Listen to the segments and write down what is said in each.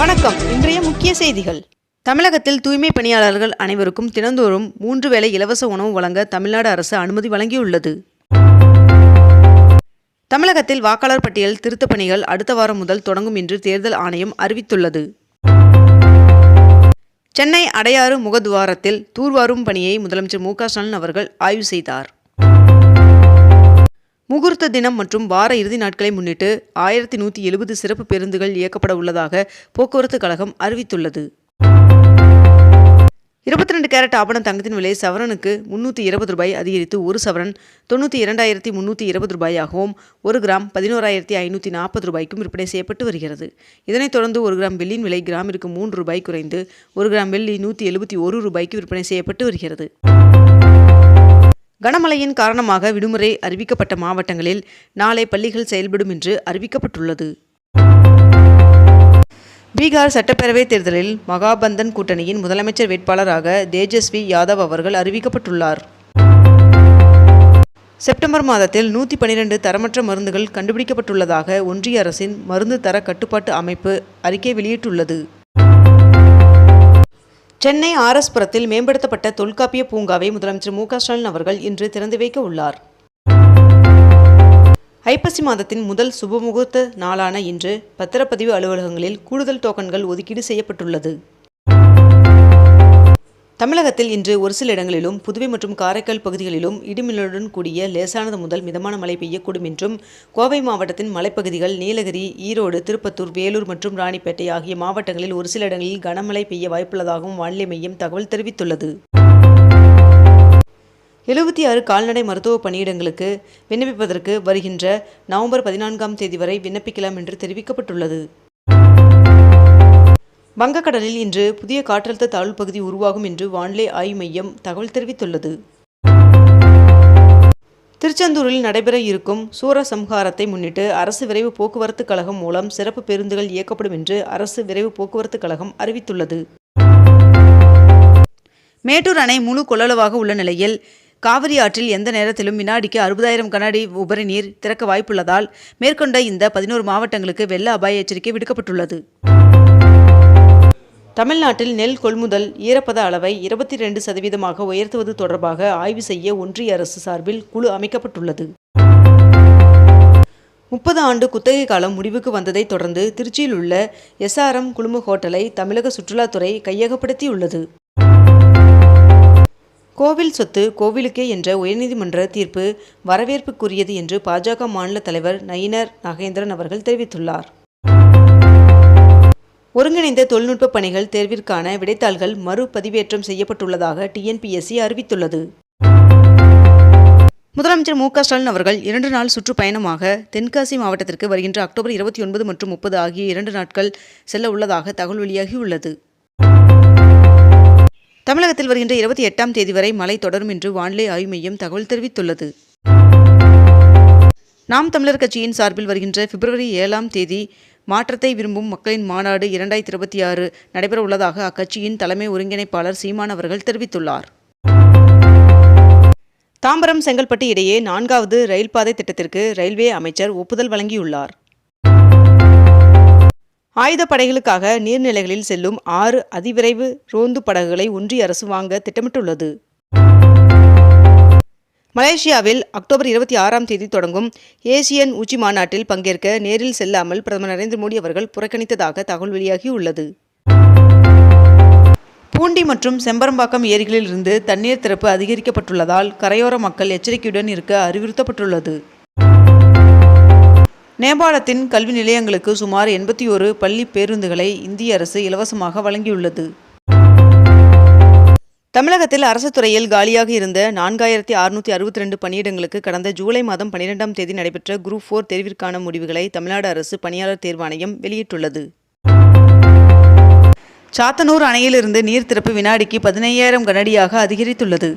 வணக்கம். இன்றைய முக்கிய செய்திகள். தமிழகத்தில் தூய்மை பணியாளர்கள் அனைவருக்கும் தினந்தோறும் 3 வேளை இலவச உணவு வழங்க தமிழ்நாடு அரசு அனுமதி வழங்கியுள்ளது. தமிழகத்தில் வாக்காளர் பட்டியல் திருத்தப் பணிகள் அடுத்த வாரம் முதல் தொடங்கும் என்று தேர்தல் ஆணையம் அறிவித்துள்ளது. சென்னை அடையாறு முகத்துவாரத்தில் தூர்வாரும் பணியை முதலமைச்சர் மு.க.ஸ்டாலின் அவர்கள் ஆய்வு செய்தார். முகூர்த்த தினம் மற்றும் வார இறுதி நாட்களை முன்னிட்டு 1170 சிறப்பு பேருந்துகள் இயக்கப்பட உள்ளதாக போக்குவரத்து கழகம் அறிவித்துள்ளது. 22 கேரட் ஆபண தங்கத்தின் விலை சவரனுக்கு 320 ரூபாய் அதிகரித்து ஒரு சவரன் 92,320 ரூபாயாகவும் 1 கிராம் 11,540 ரூபாய்க்கும் விற்பனை செய்யப்பட்டு வருகிறது. இதனைத் தொடர்ந்து 1 கிராம் வெள்ளியின் விலை கிராமிற்கு 3 ரூபாய் குறைந்து 1 கிராம் வெள்ளி 171 ரூபாய்க்கு விற்பனை செய்யப்பட்டு வருகிறது. கனமழையின் காரணமாக விடுமுறை அறிவிக்கப்பட்ட மாவட்டங்களில் நாளை பள்ளிகள் செயல்படும் என்று அறிவிக்கப்பட்டுள்ளது. பீகார் சட்டப்பேரவை தேர்தலில் மகாபந்தன் கூட்டணியின் முதலமைச்சர் வேட்பாளராக தேஜஸ்வி யாதவ் அவர்கள் அறிவிக்கப்பட்டுள்ளார். செப்டம்பர் மாதத்தில் 112 தரமற்ற மருந்துகள் கண்டுபிடிக்கப்பட்டுள்ளதாக ஒன்றிய அரசின் மருந்து தர கட்டுப்பாட்டு அமைப்பு அறிக்கை வெளியிட்டுள்ளது. சென்னை ஆர்.எஸ். புரத்தில் மேம்படுத்தப்பட்ட தொல்காப்பிய பூங்காவை முதலமைச்சர் மு.க.ஸ்டாலின் அவர்கள் இன்று திறந்து வைக்க உள்ளார். ஐப்பசி மாதத்தின் முதல் சுபமுகூர்த்த நாளான இன்று பத்திரப்பதிவு அலுவலகங்களில் கூடுதல் டோக்கன்கள் ஒதுக்கீடு செய்யப்பட்டுள்ளது. தமிழகத்தில் இன்று ஒரு சில இடங்களிலும் புதுவை மற்றும் காரைக்கால் பகுதிகளிலும் இடிமின்னலுடன் கூடிய லேசானது முதல் மிதமான மழை பெய்யக்கூடும் என்றும் கோவை மாவட்டத்தின் மலைப்பகுதிகள் நீலகிரி, ஈரோடு, திருப்பத்தூர், வேலூர் மற்றும் ராணிப்பேட்டை ஆகிய மாவட்டங்களில் ஒரு சில இடங்களில் கனமழை பெய்ய வாய்ப்புள்ளதாகவும் வானிலை மையம் தகவல் தெரிவித்துள்ளது. 76 கால்நடை மருத்துவ பணியிடங்களுக்கு விண்ணப்பிப்பதற்கு வருகின்ற நவம்பர் 14ஆம் தேதி வரை விண்ணப்பிக்கலாம் என்று தெரிவிக்கப்பட்டுள்ளது. வங்கக்கடலில் இன்று புதிய காற்றழுத்த தாழ்வு பகுதி உருவாகும் என்று வானிலை ஆய்வு மையம் தகவல் தெரிவித்துள்ளது. திருச்செந்தூரில் நடைபெற இருக்கும் சூரசம்ஹாரத்தை முன்னிட்டு அரசு விரைவு போக்குவரத்து கழகம் மூலம் சிறப்பு பேருந்துகள் இயக்கப்படும் என்று அரசு விரைவு போக்குவரத்து கழகம் அறிவித்துள்ளது. மேட்டூர் அணை முழு கொள்ளளவாக உள்ள நிலையில் காவிரி ஆற்றில் எந்த நேரத்திலும் வினாடிக்கு 60,000 கனஅடி உபரி நீர் திறக்க வாய்ப்புள்ளதால் மேற்கொண்ட இந்த 11 மாவட்டங்களுக்கு வெள்ள அபாய எச்சரிக்கை விடுக்கப்பட்டுள்ளது. தமிழ்நாட்டில் நெல் கொள்முதல் ஈரப்பத அளவை 22% உயர்த்துவது தொடர்பாக ஆய்வு செய்ய ஒன்றிய அரசு சார்பில் குழு அமைக்கப்பட்டுள்ளது. 30 ஆண்டு குத்தகை காலம் முடிவுக்கு வந்ததை தொடர்ந்து திருச்சியில் உள்ள SRM குழும ஹோட்டலை தமிழக சுற்றுலாத்துறை கையகப்படுத்தியுள்ளது. கோவில் சொத்து கோவிலுக்கே என்ற உயர்நீதிமன்ற தீர்ப்பு வரவேற்புக்குரியது என்று பாஜக மாநில தலைவர் நயினார் நாகேந்திரன் அவர்கள் தெரிவித்துள்ளார். ஒருங்கிணைந்த தொழில்நுட்ப பணிகள் தேர்விற்கான விடைத்தாள்கள் மறுபதிவேற்றம் செய்யப்பட்டுள்ளதாக TNPSC அறிவித்துள்ளது. முதலமைச்சர் மு.க.ஸ்டாலின் அவர்கள் 2 நாள் சுற்றுப்பயணமாக தென்காசி மாவட்டத்திற்கு வருகின்ற அக்டோபர் 29 மற்றும் 30 ஆகிய 2 நாட்கள் செல்ல உள்ளதாக தகவல் வெளியாகியுள்ளது. தமிழகத்தில் வருகின்ற 28ஆம் தேதி வரை மழை தொடரும் என்று வானிலை ஆய்வு மையம் தகவல் தெரிவித்துள்ளது. நாம் தமிழர் கட்சியின் சார்பில் வருகின்ற பிப்ரவரி 7ஆம் தேதி மாற்றத்தை விரும்பும் மக்களின் மாநாடு 2026 நடைபெற உள்ளதாக அக்கட்சியின் தலைமை ஒருங்கிணைப்பாளர் சீமான் அவர்கள் தெரிவித்துள்ளார். தாம்பரம் செங்கல்பட்டு இடையே 4வது ரயில் பாதை திட்டத்திற்கு ரயில்வே அமைச்சர் ஒப்புதல் வழங்கியுள்ளார். ஆயுதப்படைகளுக்காக நீர்நிலைகளில் செல்லும் 6 அதிவிரைவு ரோந்து படகுகளை ஒன்றிய அரசு வாங்க திட்டமிட்டுள்ளது. மலேசியாவில் அக்டோபர் 26ஆம் தேதி தொடங்கும் ஏசியன் உச்சி மாநாட்டில் பங்கேற்க நேரில் செல்லாமல் பிரதமர் நரேந்திர மோடி அவர்கள் புறக்கணித்ததாக தகவல் வெளியாகியுள்ளது. பூண்டி மற்றும் செம்பரம்பாக்கம் ஏரிகளில் இருந்து தண்ணீர் திறப்பு அதிகரிக்கப்பட்டுள்ளதால் கரையோர மக்கள் எச்சரிக்கையுடன் இருக்க அறிவுறுத்தப்பட்டுள்ளது. நேபாளத்தின் கல்வி நிலையங்களுக்கு சுமார் 81 பள்ளி பேருந்துகளை இந்திய அரசு இலவசமாக வழங்கியுள்ளது. தமிழகத்தில் அரசு துறையில் காலியாக இருந்த 4,662 பணியிடங்களுக்கு கடந்த ஜூலை மாதம் 12ஆம் தேதி நடைபெற்ற குரூப் 4 தேர்விற்கான முடிவுகளை தமிழ்நாடு அரசு பணியாளர் தேர்வாணையம் வெளியிட்டுள்ளது. சாத்தனூர் அணையிலிருந்து நீர் திறப்பு வினாடிக்கு 15,000 கனஅடியாக அதிகரித்துள்ளது.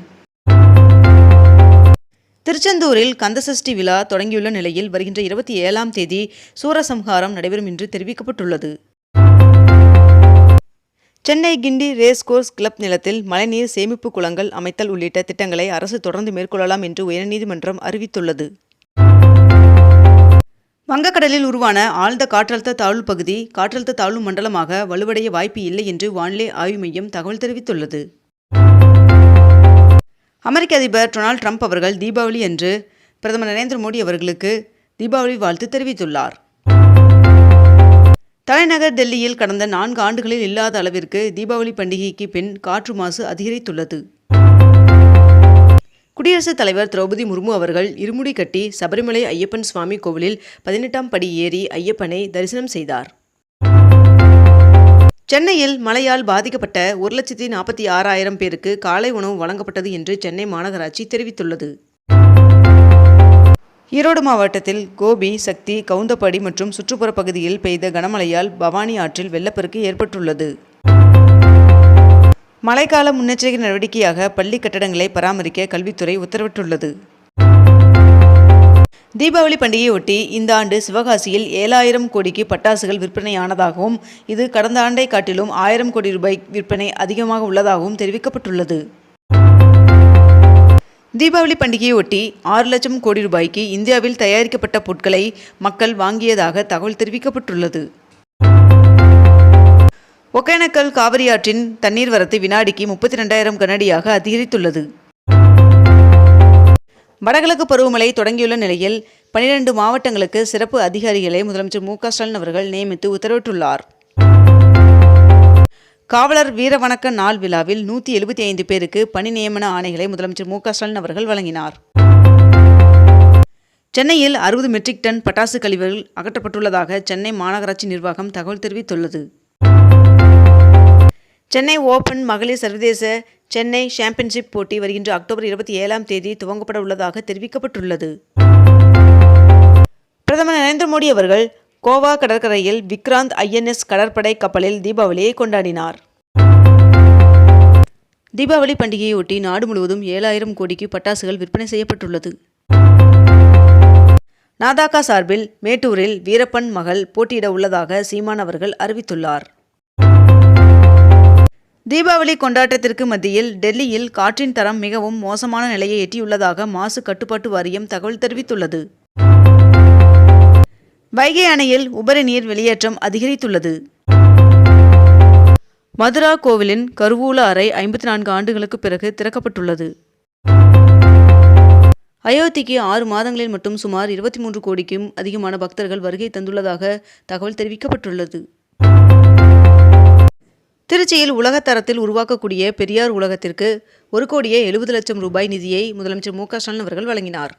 திருச்செந்தூரில் கந்தசஷ்டி விழா தொடங்கியுள்ள நிலையில் வருகின்ற 27ஆம் தேதி சூரசம்ஹாரம் நடைபெறும் என்று தெரிவிக்கப்பட்டுள்ளது. Chennai Guindy race course club நிலத்தில் மழைநீர் சேமிப்பு குளங்கள் அமைத்தல் உள்ளிட்ட திட்டங்களை அரசு தொடர்ந்து மேற்கொள்ளலாம் என்று உயர்நீதிமன்றம் அறிவித்துள்ளது. வங்கக்கடலில் உருவான ஆழ்ந்த காற்றழுத்த தாழ்வு பகுதி காற்றழுத்த தாழ்வு மண்டலமாக வலுவடைய வாய்ப்பு இல்லை என்று வானிலை ஆய்வு மையம் தகவல் தெரிவித்துள்ளது. அமெரிக்க அதிபர் டொனால்ட் ட்ரம்ப் அவர்கள் தீபாவளி அன்று பிரதமர் நரேந்திர மோடி அவர்களுக்கு தீபாவளி வாழ்த்து தெரிவித்துள்ளார். தலைநகர் டெல்லியில் கடந்த 4 ஆண்டுகளில் இல்லாத அளவிற்கு தீபாவளி பண்டிகைக்கு பின் காற்று மாசு அதிகரித்துள்ளது. குடியரசுத் தலைவர் திரௌபதி முர்மு அவர்கள் இருமுடி கட்டி சபரிமலை ஐயப்பன் சுவாமி கோவிலில் 18ஆம் படி ஏறி ஐயப்பனை தரிசனம் செய்தார். சென்னையில் மழையால் பாதிக்கப்பட்ட 1,46,000 பேருக்கு காலை உணவு வழங்கப்பட்டது என்று சென்னை மாநகராட்சி தெரிவித்துள்ளது. ஈரோடு மாவட்டத்தில் கோபி, சக்தி, கவுந்தப்பாடி மற்றும் சுற்றுப்புற பகுதியில் பெய்த கனமழையால் பவானி ஆற்றில் வெள்ளப்பெருக்கு ஏற்பட்டுள்ளது. மழைக்கால முன்னெச்சரிக்கை நடவடிக்கையாக பள்ளி கட்டடங்களை பராமரிக்க கல்வித்துறை உத்தரவிட்டுள்ளது. தீபாவளி பண்டிகையை ஒட்டி இந்த ஆண்டு சிவகாசியில் 7,000 கோடிக்கு பட்டாசுகள் விற்பனையானதாகவும் இது கடந்த ஆண்டை காட்டிலும் 1000 கோடி ரூபாய் விற்பனை அதிகமாக உள்ளதாகவும் தெரிவிக்கப்பட்டுள்ளது. தீபாவளி பண்டிகையை ஒட்டி 6 லட்சம் கோடி ரூபாய்க்கு இந்தியாவில் தயாரிக்கப்பட்ட பொருட்களை மக்கள் வாங்கியதாக தகவல் தெரிவிக்கப்பட்டுள்ளது. ஒகேனக்கல் காவிரி ஆற்றின் தண்ணீர் வரத்து வினாடிக்கு 32,000 கனஅடியாக அதிகரித்துள்ளது. வடகிழக்கு பருவமழை தொடங்கியுள்ள நிலையில் 12 மாவட்டங்களுக்கு சிறப்பு அதிகாரிகளை முதலமைச்சர் மு க ஸ்டாலின் அவர்கள் நியமித்து உத்தரவிட்டுள்ளார். காவலர் வீரவணக்க நாள் விழாவில் 175 பேருக்கு பணி நியமன ஆணைகளை முதலமைச்சர் மு க ஸ்டாலின் அவர்கள் வழங்கினார். சென்னையில் 60 மெட்ரிக் டன் பட்டாசு கழிவுகள் அகற்றப்பட்டுள்ளதாக சென்னை மாநகராட்சி நிர்வாகம் தகவல் தெரிவித்துள்ளது. சென்னை ஓபன் மகளிர் சர்வதேச சென்னை சாம்பியன்ஷிப் போட்டி வருகின்ற அக்டோபர் 27ஆம் தேதி துவங்கப்பட உள்ளதாக தெரிவிக்கப்பட்டுள்ளது. பிரதமர் நரேந்திர மோடி அவர்கள் கோவா கடற்கரையில் விக்ராந்த் INS கடற்படை கப்பலில் தீபாவளியை கொண்டாடினார். தீபாவளி பண்டிகையை ஒட்டி நாடு முழுவதும் 7,000 கோடிக்கு பட்டாசுகள் விற்பனை செய்யப்பட்டுள்ளது. நாதாகா சார்பில் மேட்டூரில் வீரப்பன் மகள் போட்டியிட உள்ளதாக சீமான் அவர்கள் அறிவித்துள்ளார். தீபாவளி கொண்டாட்டத்திற்கு மத்தியில் டெல்லியில் காற்றின் தரம் மிகவும் மோசமான நிலையை எட்டியுள்ளதாக மாசு கட்டுப்பாட்டு வாரியம் தகவல் தெரிவித்துள்ளது. வைகை அணையில் உபரி நீர் வெளியேற்றம் அதிகரித்துள்ளது. மதுரா கோவிலின் கருவூல அறை 54 ஆண்டுகளுக்கு பிறகு திறக்கப்பட்டுள்ளது. அயோத்திக்கு 6 மாதங்களில் மட்டும் சுமார் 23 கோடிக்கும் அதிகமான பக்தர்கள் வருகை தந்துள்ளதாக தகவல் தெரிவிக்கப்பட்டுள்ளது. திருச்சியில் உலகத்தரத்தில் உருவாக்கக்கூடிய பெரியார் உலகத்திற்கு 1,70,00,000 ரூபாய் நிதியை முதலமைச்சர் மு க ஸ்டாலின் அவர்கள் வழங்கினார்.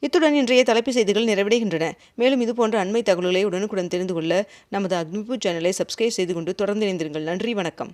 இத்துடன் இன்றைய தலைப்புச் செய்திகள் நிறைவடைகின்றன. மேலும் இதுபோன்ற அண்மை தகவல்களை உடனுக்குடன் தெரிந்து கொள்ள நமது அக்னிபூ சேனலை சப்ஸ்கிரைப் செய்து கொண்டு தொடர்ந்து இணைந்திருங்கள். நன்றி, வணக்கம்.